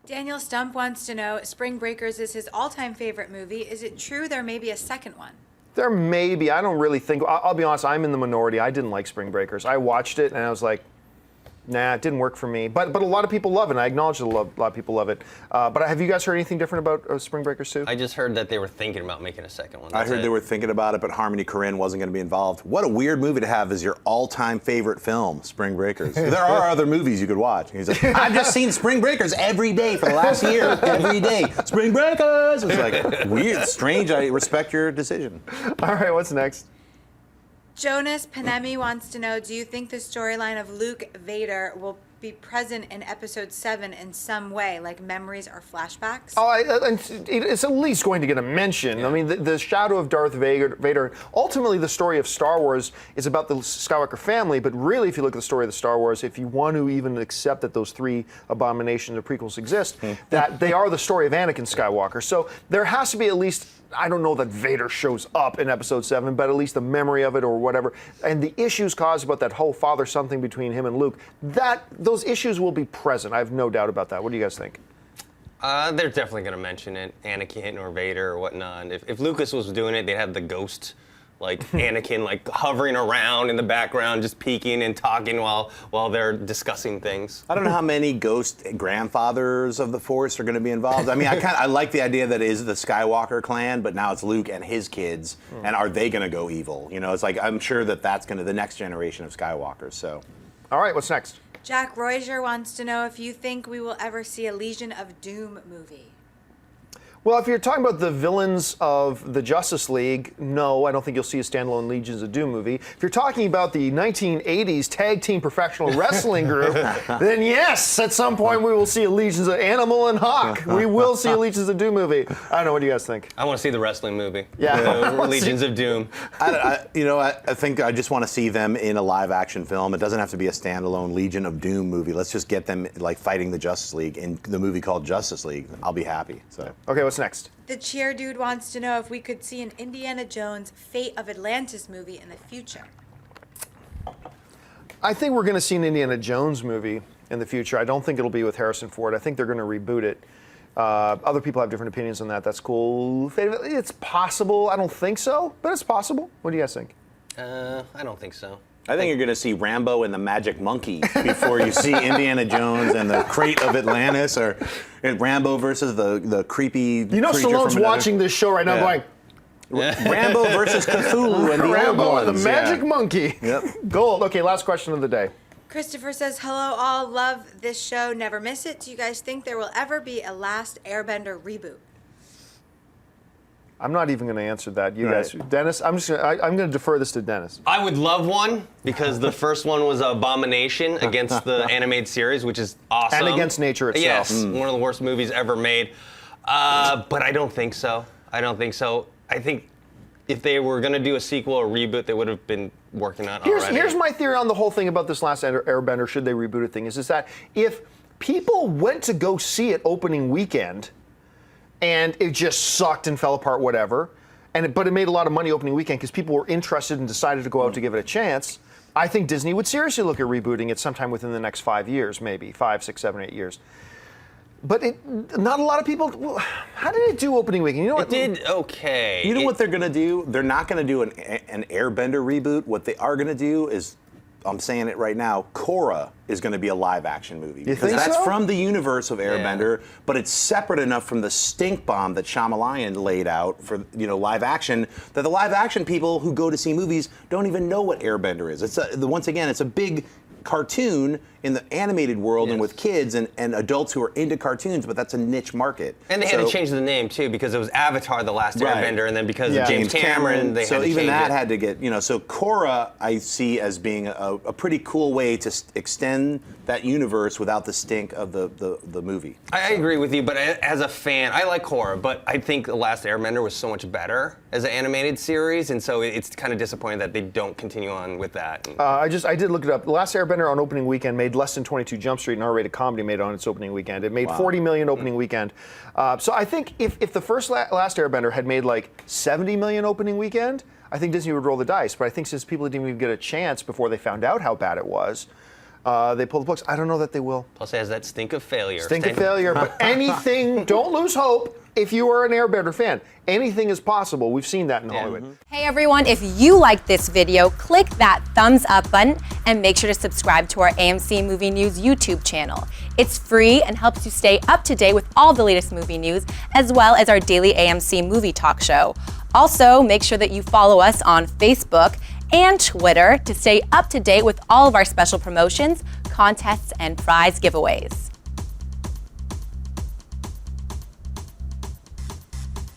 Daniel Stump wants to know, Spring Breakers is his all-time favorite movie. Is it true there may be a second one? There may be. I don't really think. I'll be honest, I'm in the minority. I didn't like Spring Breakers. I watched it and I was like, nah, it didn't work for me. But a lot of people love it, and I acknowledge that a lot of people love it. But have you guys heard anything different about Spring Breakers 2? I just heard that they were thinking about making a second one. I heard they were thinking about it, but Harmony Korine wasn't going to be involved. What a weird movie to have as your all-time favorite film, Spring Breakers. There are other movies you could watch. He's like, I've just seen Spring Breakers every day for the last year. Every day. Spring Breakers! It's like, weird, strange. I respect your decision. All right, what's next? Jonas Panemi wants to know, do you think the storyline of Luke Vader will be present in episode 7 in some way, like memories or flashbacks? It's at least going to get a mention. Yeah. I mean, the shadow of Darth Vader, ultimately the story of Star Wars is about the Skywalker family, but really if you look at the story of the Star Wars, if you want to even accept that those 3 abominations or prequels exist, that they are the story of Anakin Skywalker. So there has to be at least, I don't know that Vader shows up in episode 7, but at least the memory of it or whatever. And the issues caused about that whole father-son thing between him and Luke, those issues will be present. I have no doubt about that. What do you guys think? They're definitely going to mention it, Anakin or Vader or whatnot. If Lucas was doing it, they'd have the ghost, like Anakin, like hovering around in the background, just peeking and talking while they're discussing things. I don't know how many ghost grandfathers of the Force are going to be involved. I mean, I like the idea that it is the Skywalker clan, but now it's Luke and his kids, and are they going to go evil? You know, it's like I'm sure that's going to the next generation of Skywalkers. So, all right, what's next? Jack Royger wants to know if you think we will ever see a Legion of Doom movie. Well, if you're talking about the villains of the Justice League, no, I don't think you'll see a standalone Legions of Doom movie. If you're talking about the 1980s tag team professional wrestling group, then yes, at some point we will see a Legions of Animal and Hawk. We will see a Legions of Doom movie. I don't know, what do you guys think? I want to see the wrestling movie. Yeah. Legions of Doom. I think I just want to see them in a live action film. It doesn't have to be a standalone Legion of Doom movie. Let's just get them like fighting the Justice League in the movie called Justice League. I'll be happy. So. Okay, what's next? The Cheer Dude wants to know if we could see an Indiana Jones Fate of Atlantis movie in the future. I think we're going to see an Indiana Jones movie in the future. I don't think it'll be with Harrison Ford. I think they're going to reboot it. Other people have different opinions on that. That's cool. It's possible. I don't think so, but it's possible. What do you guys think? I don't think so. I think you're going to see Rambo and the Magic Monkey before you see Indiana Jones and the Crate of Atlantis, or Rambo versus the creepy. You know, Stallone's watching this show right now, going, Rambo versus Cthulhu and the Rambo old and the Magic Monkey. Yep. Gold. Okay, last question of the day. Christopher says, hello all, love this show, never miss it. Do you guys think there will ever be a Last Airbender reboot? I'm not even going to answer that. You guys, Dennis. I'm going to defer this to Dennis. I would love one because the first one was Abomination against the animated series, which is awesome. And against nature itself. Yes, one of the worst movies ever made. But I don't think so. I think if they were going to do a sequel or reboot, they would have been working on it already. Here's my theory on the whole thing about this Last Airbender. Should they reboot it? Thing is that if people went to go see it opening weekend, and it just sucked and fell apart, whatever. But it made a lot of money opening weekend because people were interested and decided to go out to give it a chance. I think Disney would seriously look at rebooting it sometime within the next 5 years, maybe 5, 6, 7, 8 years. But not a lot of people. How did it do opening weekend? You know what? It did okay. You know what they're going to do? They're not going to do an Airbender reboot. What they are going to do is, I'm saying it right now, Korra is going to be a live-action movie. Because that's from the universe of Airbender, but it's separate enough from the stink bomb that Shyamalan laid out for live action that the live-action people who go to see movies don't even know what Airbender is. Once again, it's a big cartoon in the animated world and with kids and adults who are into cartoons, but that's a niche market. And they had to change the name too because it was Avatar: The Last Airbender, and then because of James Cameron, they had to change it. So even that had to get, so Korra I see as being a pretty cool way to extend that universe without the stink of the movie. I agree with you, but as a fan, I like Korra, but I think The Last Airbender was so much better as an animated series, and so it's kind of disappointing that they don't continue on with that. I did look it up. The Last Airbender on opening weekend made less than 22 Jump Street, an R-rated comedy, made on its opening weekend. It made $40 million opening weekend. So I think if the first Last Airbender had made like $70 million opening weekend, I think Disney would roll the dice. But I think since people didn't even get a chance before they found out how bad it was, they pulled the plugs. I don't know that they will. Plus, it has that stink of failure. Stink of failure. But anything, don't lose hope if you are an Airbender fan. Anything is possible. We've seen that in Hollywood. Hey everyone, if you liked this video, click that thumbs up button and make sure to subscribe to our AMC Movie News YouTube channel. It's free and helps you stay up to date with all the latest movie news, as well as our daily AMC movie talk show. Also, make sure that you follow us on Facebook and Twitter to stay up to date with all of our special promotions, contests, and prize giveaways.